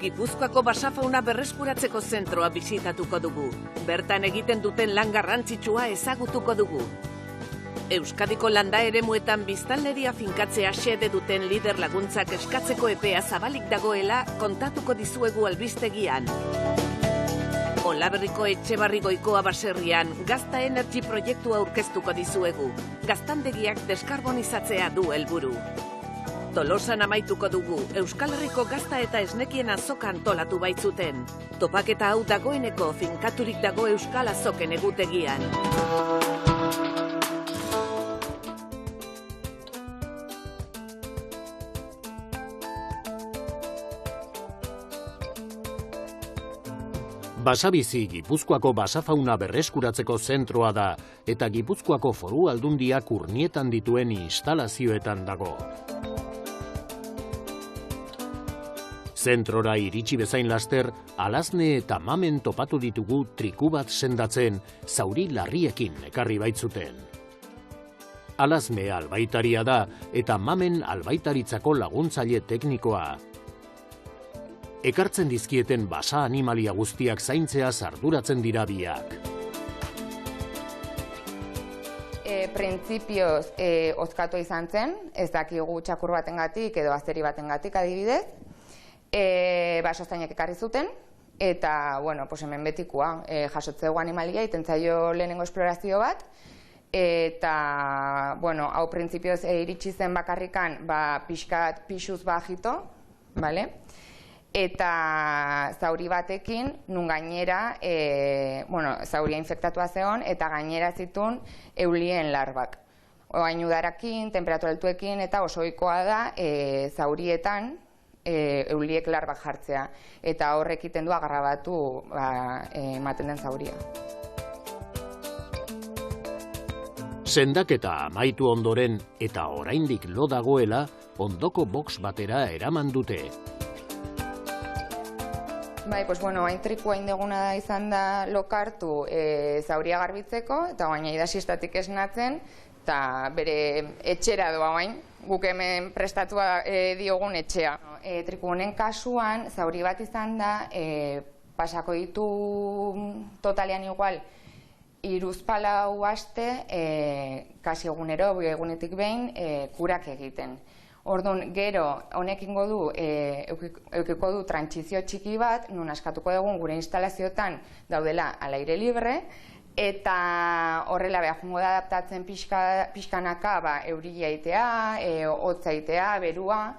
Gipuzkoako basafauna berreskuratzeko zentroa bisitatuko dugu. Bertan egiten duten lan garrantzitsua ezagutuko dugu. Euskadiko landa eremuetan biztanleria finkatzea xede duten lider laguntzak eskatzeko epea zabalik dagoela kontatuko dizuegu albistegian. Olaberriko Etxebarri Goikoa baserrian Gazta Energy proiektua aurkeztuko dizuegu. Gaztandegiak deskarbonizatzea du helburu. Tolosan amaituko dugu, Euskal Herriko gazta eta esnekien azoka antolatu baitzuten. Topaketa hau dagoeneko finkaturik dago Euskal Azoken egutegian. Basabizi Gipuzkoako basafauna berreskuratzeko zentroa da eta Gipuzkoako Foru Aldundiak urnietan dituen instalazioetan dago. Zentrora iritsi bezain laster, alazne eta mamen topatu ditugu triku bat sendatzen, zauri larriekin ekarri baitzuten. Alazne albaitaria da eta mamen albaitaritzako laguntzaile teknikoa. Ekartzen dizkieten basa animalia guztiak zaintzea arduratzen dira biak. Printzipioz ozkatu izan zen, ez dakigu txakur batengatik edo azeri batengatik adibidez. Basozainak ekarri zuten, eta, bueno, hemen betikoa, jasotzeko animalia, iten zaio lehenengo esplorazio bat, eta, bueno, hau printzipioz iritsi zen bakarrikan, pixkat pixuz bajito, bale? Eta zauri batekin, nun gainera, zauria infektatua zeon, eta gainera zituen eulien larbak. Oain udarakin, temperatura altuekin, eta oso ohikoa da zaurietan, euliek larbak jartzea, eta horrek egiten du agrabatu ematen den zauria. Sendaketa amaitu ondoren eta oraindik lo dagoela, ondoko box batera eraman dute. Hain trikua indeguna izan da lokartu zauria garbitzeko, eta baina idasiestatik esnatzen, eta bere etxera doa bain, guk hemen prestatua diogun etxea. Triku honen kasuan, zauri bat izan da, pasako ditu totalean igual, 3-4 aste, kasi egunero, egunetik behin, kurak egiten. Orduan, gero, honek ingo du, eukiko du trantsizio txiki bat, nun askatuko dugun gure instalazioetan daudela al aire libre, eta horrela jungo da adaptatzen pixkanaka euria itea, hotza itea, berua,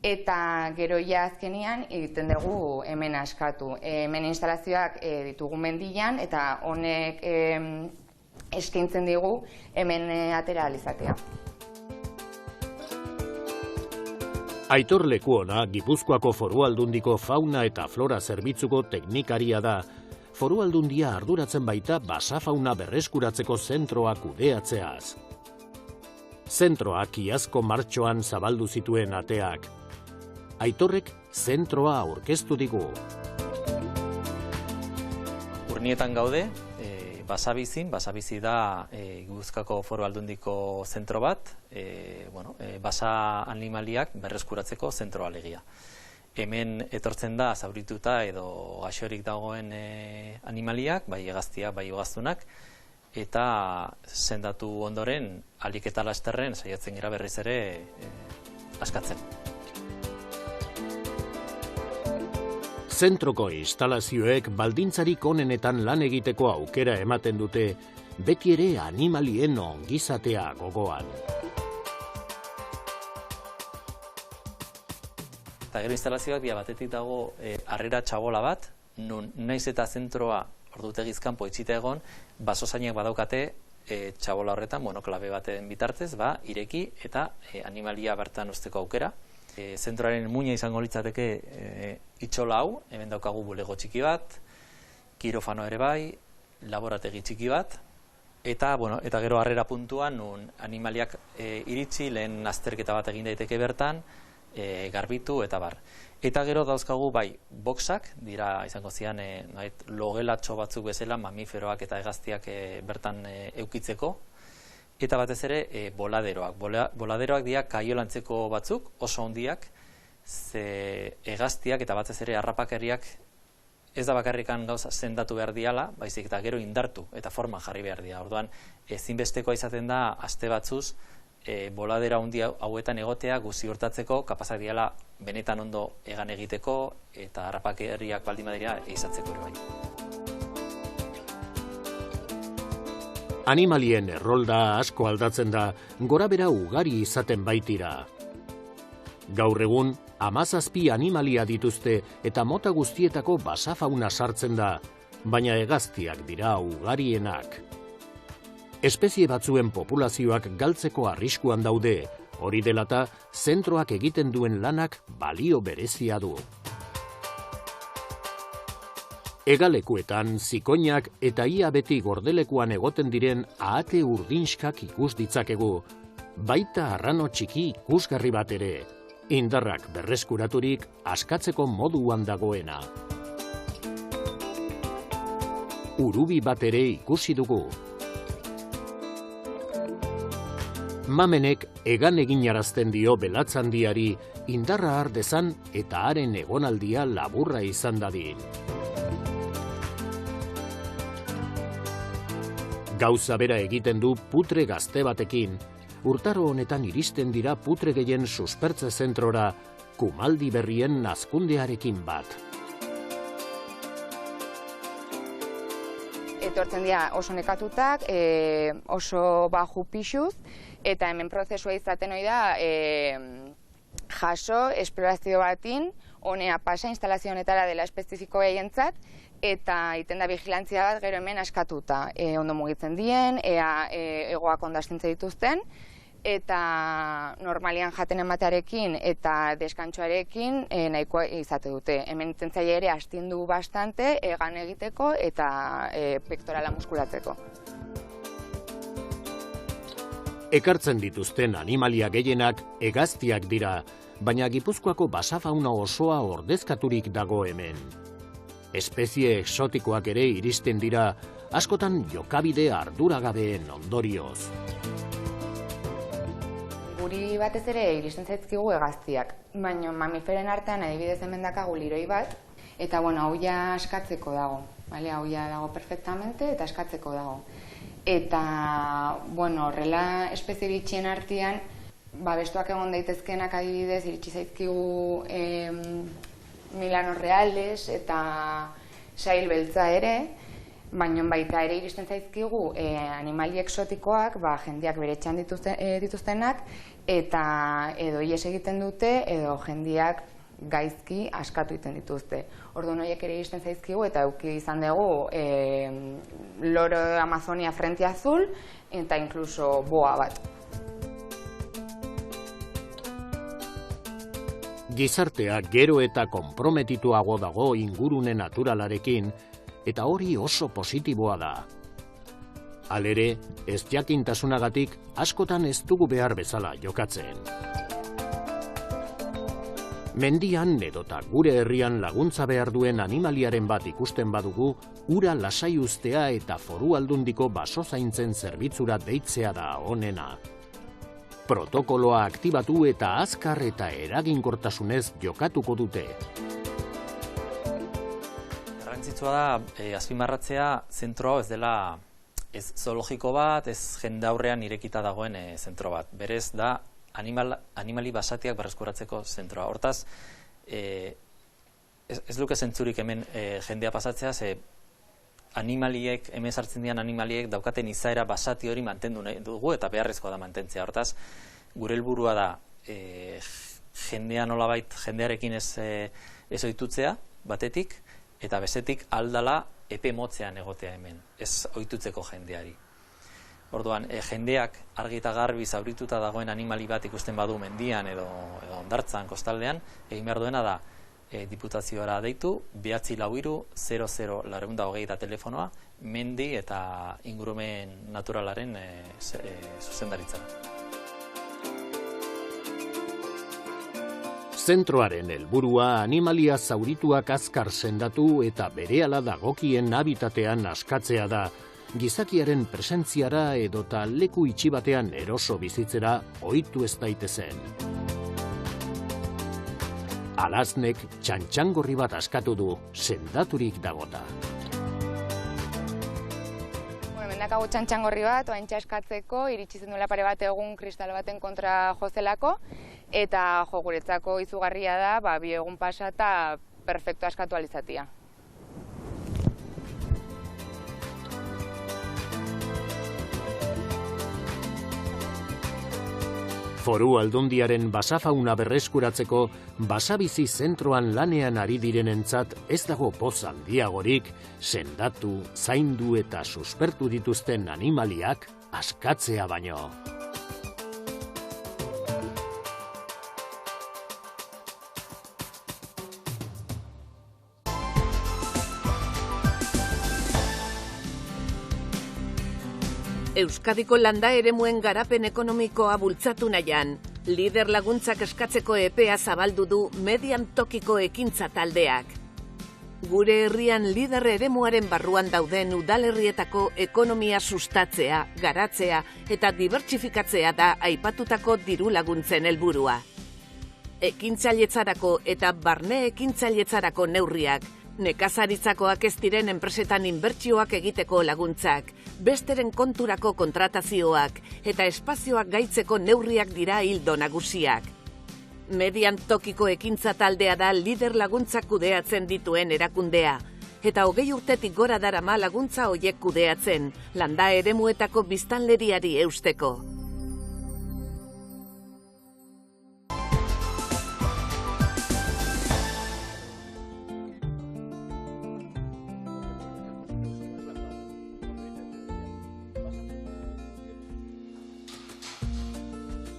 eta gero azkenean egiten dugu hemen askatu. Hemen instalazioak ditugu mendian, eta honek eskaintzen digu hemen atera alizatea. Aitor Lekuona, Gipuzkoako Foru Aldundiko fauna eta flora zerbitzuko teknikaria da. Foru Aldundia arduratzen baita basafauna berreskuratzeko zentroa kudeatzeaz. Zentroak iazko martxoan zabaldu zituen ateak. Aitorrek zentroa aurkeztu digu. Urnietan gaude, Basabizi da Gipuzkoako Foru Aldundiko zentro bat, basa animaliak berreskuratzeko zentroa alegia. Hemen etortzen da zaurituta edo gaixorik dagoen animaliak, bai hegaztiak, bai ugaztunak, eta sendatu ondoren ahalik eta lasterren saiatzen gira berriz ere askatzen. Zentroko instalazioek baldintzarik onenetan lan egiteko aukera ematen dute, beti ere animalien ongizatea gogoan. Eta gero instalazioak batetik dago harrera txabola bat, nun naiz eta zentroa ordutegizkan poitzita egon, basozainak badaukate txabola horretan, klabe baten bitartez, ireki eta animalia bertan usteko aukera. Zentroaren muina izango litzateke itxola hau, hemen daukagu bulego txiki bat, kirofano ere bai, laborategi txiki bat, eta gero harrera puntuan nun animaliak iritsi, lehen azterketa bat egin daiteke bertan, garbitu eta bar. Eta gero dauzkagu boxak, dira izango zian logelatxo batzuk bezala, mamiferoak eta hegaztiak bertan eukitzeko, eta batez ere boladeroak. Boladeroak dira kaiolantzeko batzuk, oso handiak, ze hegaztiak eta batez ere harrapakeriak ez da bakarrikan gauza sendatu behar diala, baizik eta gero indartu eta forma jarri behar dira. Orduan, ezinbestekoa izaten da aste batzuz boladera handi hauetan egotea ziurtatzeko kapazak diala benetan ondo egan egiteko eta harrapakeriak baldin badira ehizatzeko ere bai. Animalien errolda asko aldatzen da, gorabehera ugari izaten baitira. Gaur egun, 17 animalia dituzte eta mota guztietako basafauna sartzen da, baina hegaztiak dira ugarienak. Espezie batzuen populazioak galtzeko arriskuan daude, hori delata, zentroak egiten duen lanak balio berezia du. Hegalekuetan, zikoinak eta ia beti gordelekuan egoten diren ahate urdinskak ikus ditzakegu, baita arrano txiki ikusgarri bat ere, indarrak berreskuraturik askatzeko moduan dagoena. Urubi bat ere ikusi dugu. Mamenek egan eginarazten dio belatzandiari indarra har dezan eta haren egonaldia laburra izan dadin. Gauza bera egiten du putre gazte batekin, urtaro honetan iristen dira putre gehien suspertze zentrora, kumaldi berrien hazkundearekin bat. Etortzen dira oso nekatutak, oso baju pixuz, eta hemen prozesua izaten hori da jaso, esplorazio batin, honea pasa instalazio honetara dela espezifiko behientzat, eta iten da vigilantzia bat gero hemen askatuta. Ondo mugitzen dien, egoak ondo astintze dituzten, eta normalian jaten ematearekin eta deskantxoarekin nahikoa izate dute. Hemen itentzaile ere astindu bastante egan egiteko eta pektorala muskulatzeko. Ekartzen dituzten animalia gehienak hegaztiak dira, baina Gipuzkoako basafauna osoa ordezkaturik dago hemen. Espezie exotikoak ere iristen dira, askotan jokabide arduragabeen ondorioz. Guri batez ere iristen zaizkigu hegaztiak, baina mamiferen artean adibidez hemen dakagu liroi bat, eta hau ja askatzeko dago, hau ja dago perfectamente eta askatzeko dago. Eta, horrela espezie bitxien artean, bestuak egon daitezkenak adibidez iritsi zaizkigu Milano Reales eta sail beltza ere, baina baita ere iristen zaizkigu animali exotikoak, jendeak bere etxean dituztenak, eta edo ihes egiten dute, edo jendeak gaizki askatu egiten dituzte. Orduan horiek ere iristen zaizkigu eta eduki izan dugu loro Amazonia frente azul eta inkluso boa bat. Gizartea gero eta konprometituago dago ingurune naturalarekin, eta hori oso positiboa da. Halere, ez jakintasunagatik askotan ez dugu behar bezala jokatzen. Mendian edota gure herrian laguntza behar duen animaliaren bat ikusten badugu, ura lasai uztea eta Foru Aldundiko basozaintzen zerbitzura deitzea da onena. Protokoloa aktibatu eta azkar eta eraginkortasunez jokatuko dute. Garrantzitsua da azpimarratzea zentro hau ez dela ez zoologiko bat, ez jendaurrean irekita dagoen zentro bat. Berez da animali basatiak berreskuratzeko zentroa. Hortaz, ez luke zentzurik hemen jendea pasatzea, ze animaliek, hemen sartzen dian animaliek daukaten izaera basati hori mantendu nahi dugu eta beharrezkoa da mantentzea. Hortaz, gure helburua da jendea nolabait jendearekin ez ohitutzea batetik, eta bestetik aldala epe motzean egotea hemen, ez ohitutzeko jendeari. Orduan, jendeak argi eta garbi zaurituta dagoen animali bat ikusten badu mendian edo hondartzan, kostaldean, egin behar duena da diputazioara deitu, 943-00-920 da telefonoa, mendi eta ingurumen naturalaren zuzendaritzara. Zentroaren helburua animalia zaurituak azkar sendatu eta berehala dagokien habitatean askatzea da, gizakiaren presentziara edota leku itxi batean eroso bizitzera ohitu ez daitezen. Alaznek txantxangorri bat askatu du, sendaturik dagota. Mendakago txantxangorri bat, oaintxa eskatzeko, iritsi zen duela pare bat egun kristal baten kontra jozelako, eta guretzako izugarria da, bi egun pasa eta perfecto askatu alizatia. Foru Aldundiaren basafauna berreskuratzeko, basabizi zentroan lanean ari direnentzat ez dago poz handiagorik, sendatu, zaindu eta suspertu dituzten animaliak askatzea baino. Euskadiko landa eremuen garapen ekonomikoa bultzatu nahian, lider laguntzak eskatzeko epea zabaldu du Median tokiko ekintza taldeak. Gure herrian lider eremuaren barruan dauden udalerrietako ekonomia sustatzea, garatzea eta dibertsifikatzea da aipatutako diru laguntzen helburua. Ekintzailetzarako eta barne ekintzailetzarako neurriak, nekazaritzakoak ez diren enpresetan inbertsioak egiteko laguntzak, besteren konturako kontratazioak eta espazioak gaitzeko neurriak dira ildo nagusiak. Median tokiko ekintza taldea da lider laguntzak kudeatzen dituen erakundea, eta 20 urtetik gora darama laguntza hoiek kudeatzen, landa eremuetako biztanleriari eusteko.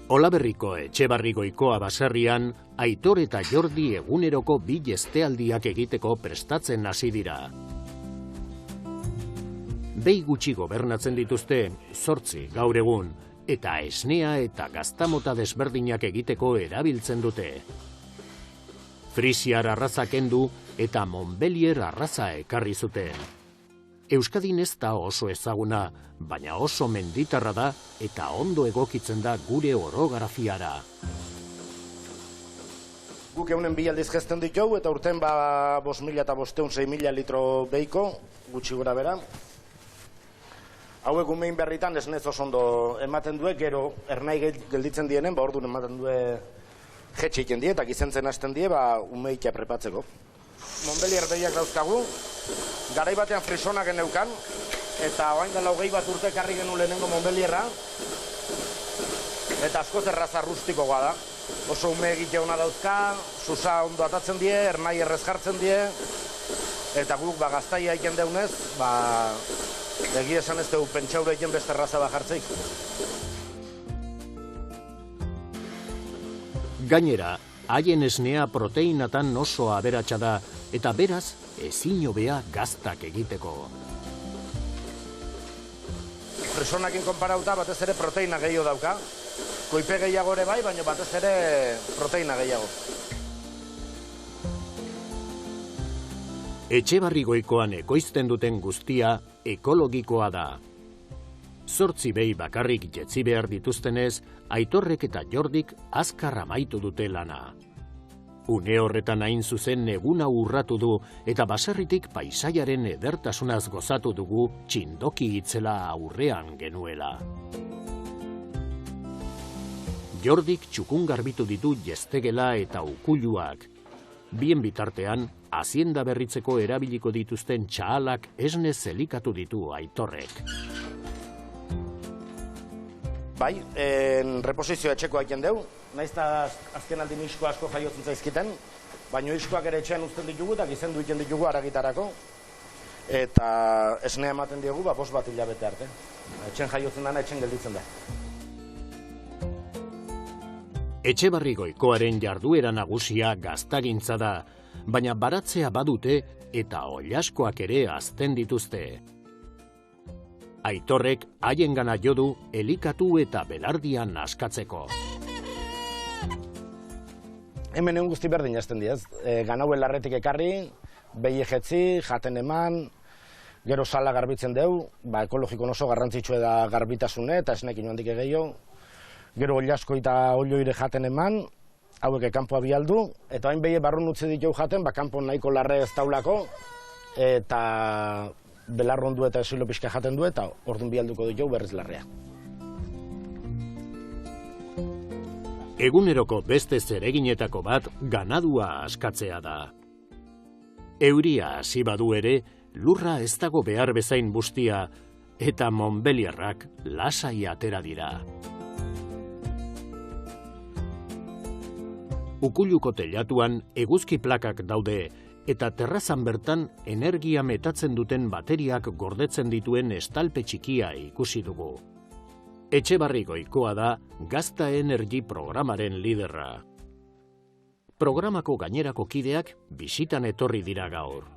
Olaberriko Etxebarrigoikoa baserrian, Aitor eta Jordi eguneroko bi jestealdiak egiteko prestatzen hasi dira. Behi gutxi gobernatzen dituzte, 8 gaur egun, eta esnea eta gaztamota desberdinak egiteko erabiltzen dute. Frisiar arraza kendu eta Montbellier arraza ekarri zuten. Euskadin ez da oso ezaguna, baina oso menditarra da eta ondo egokitzen da gure orografiara. Guk eunen 2 aldiz jazten ditugu eta urten 5.000 eta 6.000 litro behiko, gutxi gora bera. Hauek umein berritan esnez oso ondo ematen due, gero ernai gelditzen dienen, orduan ematen due jetxe egiten die, eta gizentzen hasten die, umeikia prepatzeko. Montbellier behiak dauzkagu, garai batean frisonak geneukan, eta orain dela 20 bat urte ekarri genu lehenengo Montbellierra, eta askoz erraza rustikoa da. Oso ume egite hona dauzka, susa ondo atatzen die, ernai errez jartzen die, eta guk gaztaia egiten deunez, egia esan ez dugu pentsaura egiten beste erraza jartzeik. Gainera, haien esnea proteinatan oso aberatsa da, eta beraz, ezin hobea gaztak egiteko. Frisonakin konparauta batez ere proteina gehiago dauka. Koipe gehiago ere bai, baina batez ere proteina gehiago. Etxebarrigoikoan ekoizten duten guztia ekologikoa da. 8 behi bakarrik jetzi behar dituztenez, Aitorrek eta Jordik azkar amaitu dute lana. Une horretan hain zuzen eguna urratu du eta baserritik paisaiaren edertasunaz gozatu dugu txindoki itzela aurrean genuela. Jordik txukun garbitu ditu jestegela eta ukuluak. Bien bitartean, hazienda berritzeko erabiliko dituzten txahalak esnez elikatu ditu Aitorrek. Bai, reposizio etxeko egiten deu, naiz eta azken aldin isko asko jaiotzen zaizkiten, baina iskoak ere etxean uzten ditugu eta gizendu egiten ditugu aragitarako, eta esnea ematen diogu 5 bat hilabete arte. Etxen jaiotzen dana, etxen gelditzen da. Etxebarrigoikoaren jarduera nagusia gaztagintza da, baina baratzea badute eta oilaskoak ere hazten dituzte. Aitorrek haiengana jo du elikatu eta belardian askatzeko. Hemen egun guzti berdin jazten diez. Ganauen larretik ekarri, behi ejetzi, jaten eman, gero sala garbitzen deu, ekologiko oso garrantzitsua da garbitasune eta esnekin handik gehiago. Gero oliasko eta olioire jaten eman, hauek kanpoa bialdu, eta hain behi barrun utzi ditu jaten, kanpo nahiko larre ez taulako, eta belarrondu eta esilo pixka jaten du, eta orduan bialduko ditu berriz larrea. Eguneroko beste zereginetako bat ganadua askatzea da. Euria hasi badu ere, lurra ez dago behar bezain bustia, eta Montbelierrak lasai atera dira. Ukuluko teilatuan eguzki plakak daude, eta terrazan bertan energia metatzen duten bateriak gordetzen dituen estalpe txikia ikusi dugu. Etxebarri Goikoa da Gazta Energy programaren liderra. Programako gainerako kideak bisitan etorri dira gaur.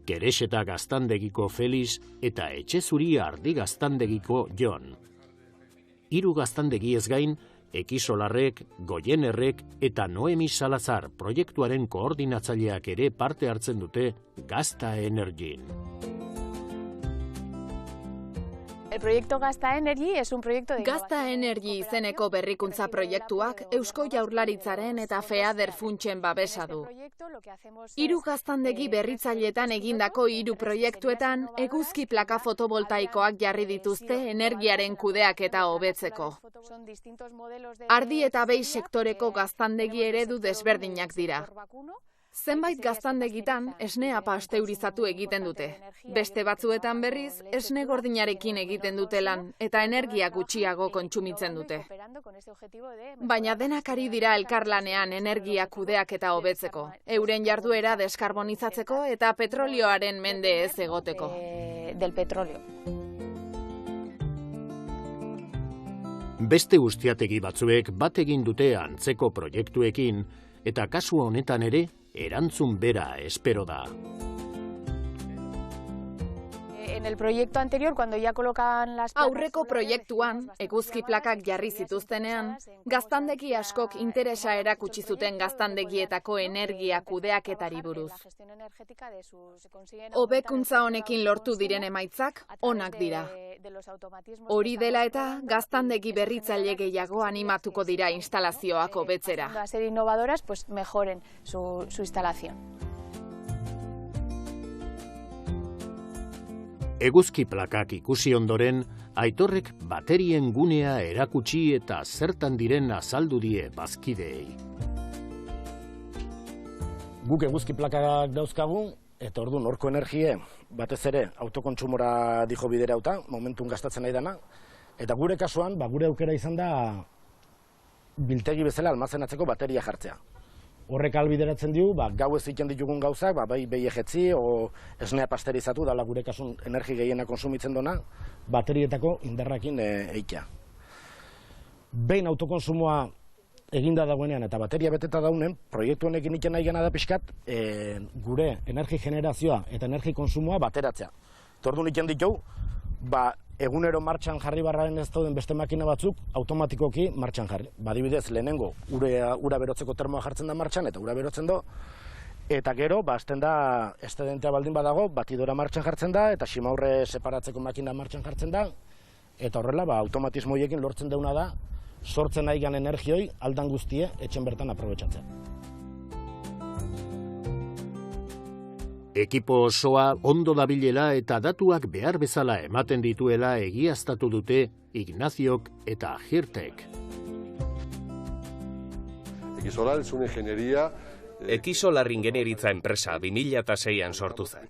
Kerexeta Gaztandegiko Feliz eta Etxezuri Ardi Gaztandegiko Jon. 3 gaztandegiez gain, Ekisolarrek, Goienerrek eta Noemi Salazar proiektuaren koordinatzaileak ere parte hartzen dute Gazta Energyn. El proyecto Gazta Energy es un proyecto de Gazta Energy izeneko berrikuntza proiektuak Eusko Jaurlaritzaren eta FEADER funtsen babesa du. 3 gaztandegi berritzailetan egindako 3 proiektuetan eguzki plaka fotovoltaikoak jarri dituzte energiaren kudeaketa hobetzeko. Ardi eta behi sektoreko gaztandegi eredu desberdinak dira. Zenbait gaztandegitan esnea pasteurizatu egiten dute. Beste batzuetan berriz, esne gordinarekin egiten dute lan eta energia gutxiago kontsumitzen dute. Baina denak ari dira elkarlanean energia kudeaketa hobetzeko, euren jarduera deskarbonizatzeko eta petrolioaren mende ez egoteko. Del petróleo. Beste ustiategi batzuek bat egin dute antzeko proiektuekin, eta kasu honetan ere, erantzun bera espero da. En el proyecto anterior, cuando ya colocan las placas... Aurreko proiektuan, eguzki plakak jarri zituztenean, gaztandegi askok interesa erakutsi zuten gaztandegietako energia kudeaketari buruz. Hobekuntza honekin lortu diren emaitzak onak dira. Hori dela eta gaztandegi berritzaile gehiago animatuko dira instalazioak hobetzera. A ser innovadoras, pues mejoren su instalación. Eguzki plakak ikusi ondoren, Aitorrek baterien gunea erakutsi eta zertan diren azaldu die bazkideei. Guk eguzki plakak dauzkagu, eta orduan horko energie, batez ere, autokontsumora dijo biderauta, momentun gastatzen nahi dana, eta gure kasuan, gure aukera izan da, biltegi bezala almazenatzeko bateria jartzea. Horrek albideratzen diu, gau ez egiten ditugun gauzak, bai behi ejetzi, o esnea pasterizatu, dala gure kasun energi gehiena konsumitzen dona, baterietako indarrakin eitea. Behin autokonsumoa eginda dagoenean eta bateria beteta daunen, proiektu honekin iten nahi gana da pixkat, gure energi generazioa eta energi konsumoa bateratzea. Tordun iten ditugu, egunero martxan jarri barraren ez dauden beste makina batzuk automatikoki martxan jarri. Badibidez, lehenengo ura berotzeko termoa jartzen da martxan eta ura berotzen do, eta gero, azten da, estedentea baldin badago, batidora martxan jartzen da, eta simaurre separatzeko makina martxan jartzen da, eta horrela, automatismo horiekin lortzen deuna da, sortzen nahi gan energioi aldan guztie etxen bertan aprobetxatzen. Ekipo osoa ondo dabilela eta datuak behar bezala ematen dituela egiaztatu dute Ignaziok eta Hirtek. Ekisolar es una ingeniería... Ekisolar ingenieritza enpresa 2006an sortu zen.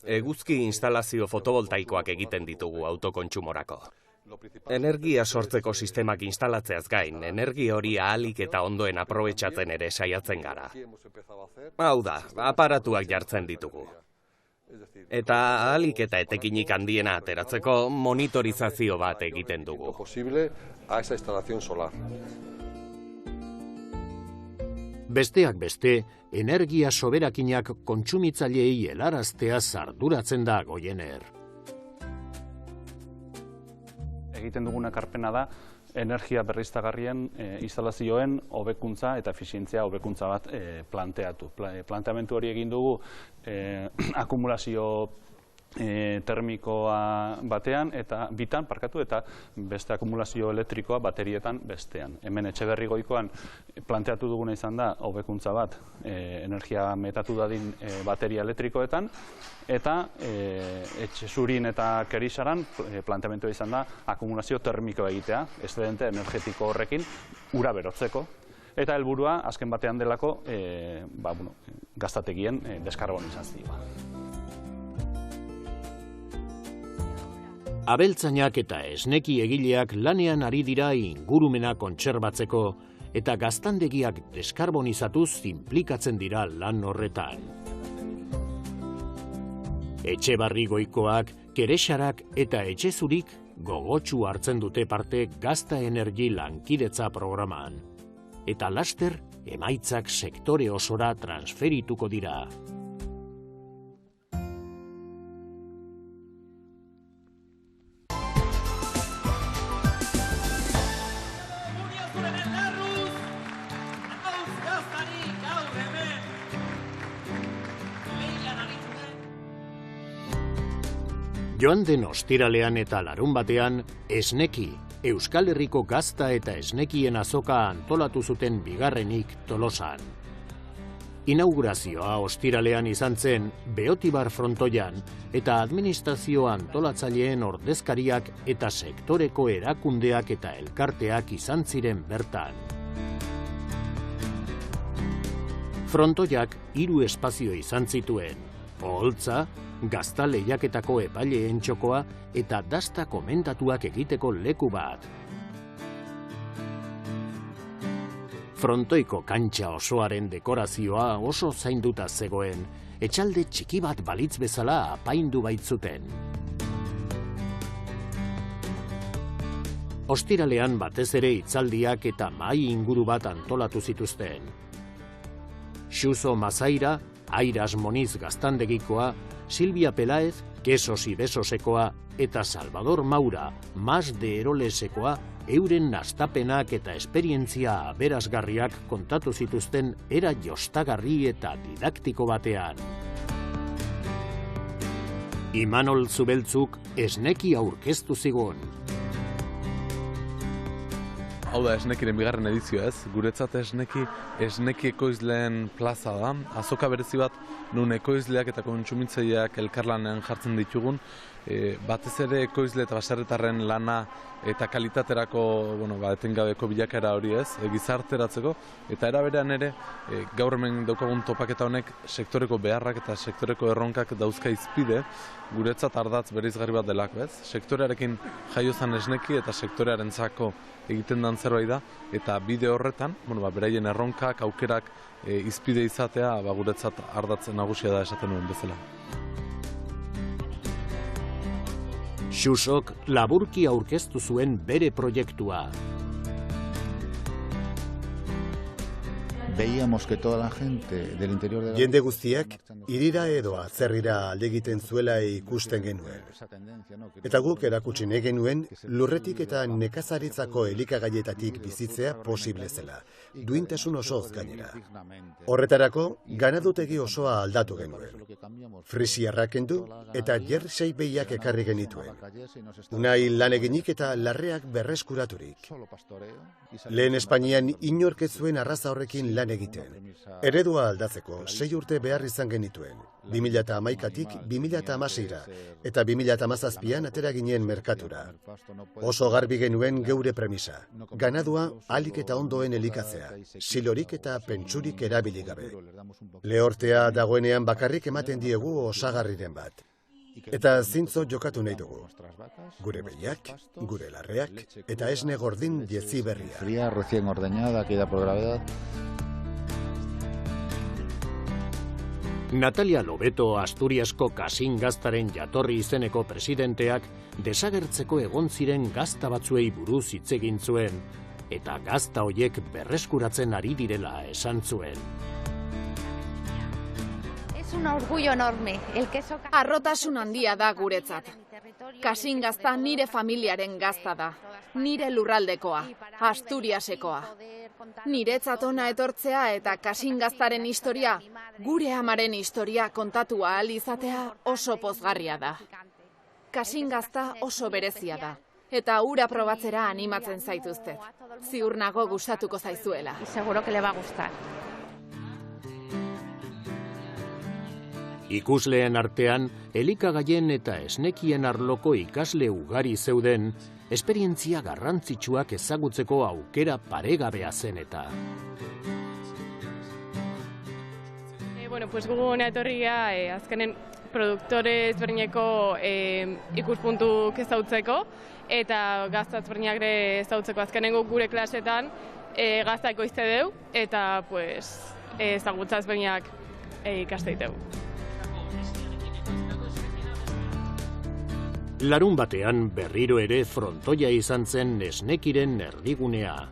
Eguzki instalazio fotovoltaikoak egiten ditugu autokontsumorako. Energia sortzeko sistemak instalatzeaz gain, energia hori ahalik eta ondoen aprobetxatzen ere saiatzen gara. Hau da, aparatuak jartzen ditugu. Eta ahalik eta etekinik handiena ateratzeko monitorizazio bat egiten dugu. Besteak beste, energia soberakinak kontsumitzaileei helaraztea arduratzen da Goiener. Egiten duguna ekarpena da, energia berriztagarrien instalazioen hobekuntza eta efizientzia hobekuntza bat planteatu. Planteamendu hori egin dugu akumulazio termikoa batean eta bitan parkatu eta beste akumulazio elektrikoa baterietan bestean. Hemen Etxeberri Goikoan planteatu duguna izan da hobekuntza bat energia metatu dadin bateria elektrikoetan eta Etxezurin eta Kerisaran planteamentua izan da akumulazio termikoa egitea, excedente energetiko horrekin ura berotzeko. Eta helburua azken batean delako gaztategien deskarbonizazioa. Abeltzainak eta esneki egileak lanean ari dira ingurumena kontserbatzeko eta gaztandegiak deskarbonizatuz inplikatzen dira lan horretan. Etxebarri Goikoak, Keresarak eta Etxezurik gogotsu hartzen dute parte Gazta Energi lankidetza programan. Eta laster emaitzak sektore osora transferituko dira. Joan den ostiralean eta larunbatean, esneki, Euskal Herriko gazta eta esnekien azoka antolatu zuten bigarrenik Tolosan. Inaugurazioa ostiralean izan zen Beotibar frontoian eta administrazio antolatzaileen ordezkariak eta sektoreko erakundeak eta elkarteak izan ziren bertan. Frontoiak 3 espazio izan zituen, oholtza, gazta lehiaketako epaileen txokoa eta dasta komentatuak egiteko leku bat. Frontoiko kantxa osoaren dekorazioa oso zainduta zegoen, etxalde txiki bat balitz bezala apaindu baitzuten. Ostiralean batez ere hitzaldiak eta mahai inguru bat antolatu zituzten. Xuso Mazaira, Airas Moniz gaztandegikoa, Silvia Pelaez, Quesos y Besosekoa eta Salvador Maura, Mas de Erolesekoa, euren nastapenak eta esperientzia aberasgarriak kontatu zituzten era jostagarri eta didaktiko batean. Imanol Zubeltzuk esneki aurkeztu zigun. Hau da esnekiren bigarren edizioa ez, guretzat esneki ekoizleen plaza da, azoka berezi bat nun ekoizleak eta kontsumitzaileak elkarlanean jartzen ditugun, batez ere ekoizle eta baserritarren lana eta kalitaterako etengabeko bilakaera hori ez, gizarteratzeko, eta era berean ere gaur hemen daukagun topaketa honek sektoreko beharrak eta sektoreko erronkak dauzka izpide, guretzat ardatz bereizgarri bat delako ez, sektorearekin jaiozan esneki eta sektorearentzako egiten dan zerbait da, eta bide horretan, beraien erronkak, aukerak izpide izatea, guretzat ardatz nagusia da esaten nuen bezala. Xusok laburki aurkeztu zuen bere proiektua. Veíamos que toda la gente del interior de la... Jende guztiak, irira edo atzerrira alde egiten zuela ikusten genuen. Eta guk erakutsi nahi genuen, lurretik eta nekazaritzako elikagaietatik bizitzea posible zela, duintasun osoz gainera. Horretarako, ganadutegi osoa aldatu genuen. Frisiarrak kendu eta jersei behiak ekarri genituen. Unai lan eginik eta larreak berreskuraturik. Lehen Espainian inork ez zuen arraza horrekin lan egiten. Eredua aldatzeko 6 urte behar izan genituen. 2011-tik 2016-ra eta 2017an atera ginen merkatura. Oso garbi genuen geure premisa. Ganadua ahalik eta ondoen elikatzea, silorik eta pentsurik erabili gabe. Lehortea dagoenean bakarrik ematen diegu osagarriren bat. Eta zintzo jokatu nahi dugu. Gure behiak, gure larreak, eta esne gordin jezi berria. Fría, recién ordeñada, queda por gravedad. Natalia Lobeto Asturiasko Kasin Gaztaren jatorri izeneko presidenteak desagertzeko egon ziren gazta batzuei buruz hitz egin zuen, eta gazta hoiek berreskuratzen ari direla esan zuen. Es un orgullo enorme. Harrotasun handia da guretzat. Kasin Gazta nire familiaren gazta da, nire lurraldekoa, Asturiasekoa. Niretzat ona etortzea eta Kasingaztaren historia, gure amaren historia kontatu ahal izatea oso pozgarria da. Kasingazta oso berezia da, eta hura probatzera animatzen zaituztet. Ziur nago gustatuko zaizuela. Seguro que le va a gustar. Ikusleen artean, elikagaien eta esnekien arloko ikasle ugari zeuden, esperientzia garrantzitsuak ezagutzeko aukera paregabea zen eta. Gu hona etorria azkenen produktore ezberdineko ikuspuntuk ezautzeko eta gazta ezberdinak ere ezautzeko. Azkenengo gure klasetan gazta ekoizte deu eta ezagutza ezberdinak ikaste diteu. Larun batean berriro ere frontoia izan zen esnekiren erdigunea.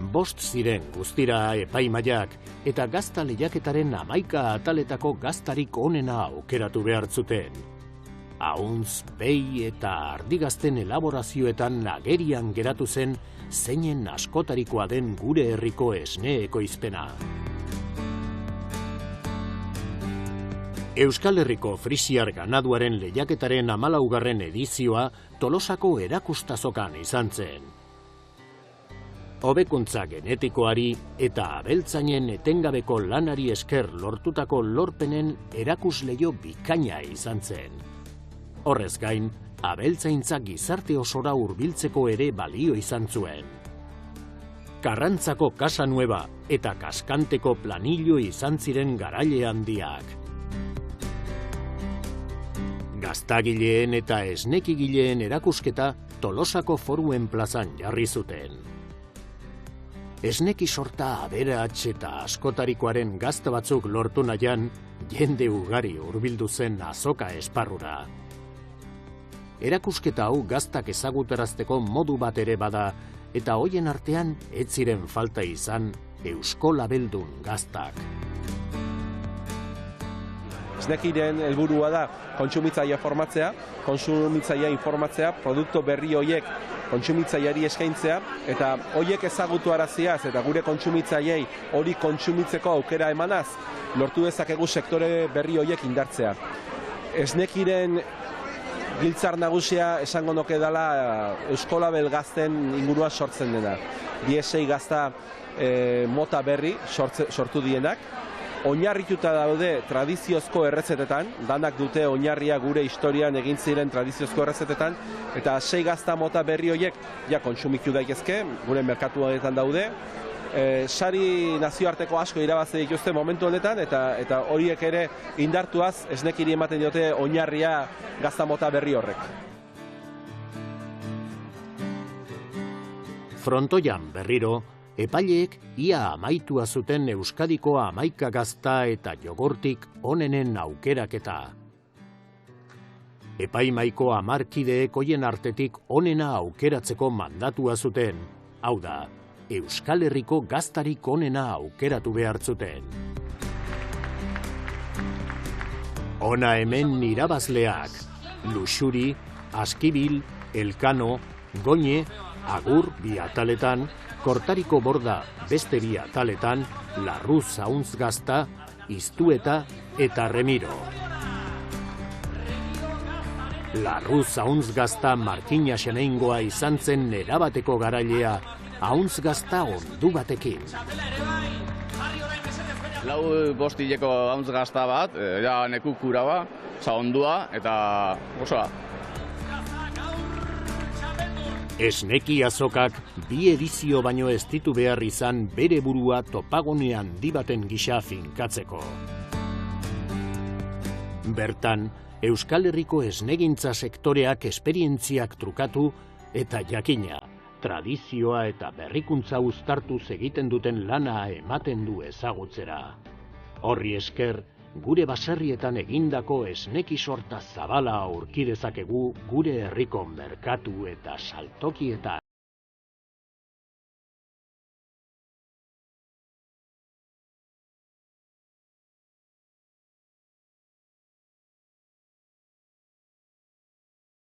5 ziren guztira epaimaiak eta gazta lehiaketaren 11 ataletako gaztarik onena aukeratu behar zuten. Ahuntz, behi eta ardigazten elaborazioetan agerian geratu zen zeinen askotarikoa den gure herriko esne ekoizpena. Euskal Herriko frisiar ganaduaren lehiaketaren 14. edizioa Tolosako erakustazokan izan zen. Hobekuntza genetikoari eta abeltzainen etengabeko lanari esker lortutako lorpenen erakusleio bikaina izan zen. Horrez gain, abeltzaintza gizarte osora hurbiltzeko ere balio izan zuen. Karrantzako Casa Nueva eta Kaskanteko Planillo izan ziren garaile handiak. Gaztagileen eta esnekigileen erakusketa Tolosako Foruen plazan jarri zuten. Esneki sorta aberats eta askotarikoaren gazta batzuk lortu nahian, jende ugari hurbildu zen azoka esparrura. Erakusketa hau gaztak ezagutarazteko modu bat ere bada, eta hoien artean ez ziren falta izan eusko labeldun gaztak. Esnekiren helburua da kontsumitzailea formatzea, kontsumitzailea informatzea, produktu berri horiek kontsumitzaileari eskaintzea, eta horiek ezagutaraziaz eta gure kontsumitzaileei hori kontsumitzeko aukera emanaz, lortu dezakegu sektore berri horiek indartzea. Esnekiren giltzar nagusia esango nuke dela euskolabel gazten ingurua sortzen dena. 16 gazta mota berri sortu dienak, oinarrituta daude tradiziozko errezetetan, danak dute oinarria gure historian egin ziren tradiziozko errezetetan, eta 6 gazta mota berri horiek ja kontsumitu daitezke, gure merkatuetan daude. Sari nazioarteko asko irabazi dituzte momentu honetan, eta horiek ere indartuaz esnekiri ematen diote oinarria gazta mota berri horrek. Frontoian berriro, epaileek ia amaitua zuten Euskadiko 11 gazta eta jogurtik onenen aukeraketa. Epaimaiko 10 kideek hoien artetik onena aukeratzeko mandatua zuten, hau da, Euskal Herriko gaztarik onena aukeratu behar zuten. Ona hemen irabazleak, Luxuri, Askibil, Elkano, Goñe, Agur bi ataletan, Kortariko Borda beste bi ataletan, Larruz Ahuntz gazta, Iztueta eta Remiro. Larruz Ahuntz gazta Markina Xeneingoa izan zen erabateko garailea, Ahuntz gazta ondu batekin. 5 hileko ahuntz gazta bat, ja nekukura ba, ondua eta osoa. Esneki azokak 2 edizio baino ez ditu behar izan bere burua topagune handi baten gisa finkatzeko. Bertan, Euskal Herriko esnegintza sektoreak esperientziak trukatu eta jakina, tradizioa eta berrikuntza uztartuz egiten duten lana ematen du ezagutzera. Horri esker, gure baserrietan egindako esneki sorta zabala aurki dezakegu gure herriko merkatu eta saltokietan.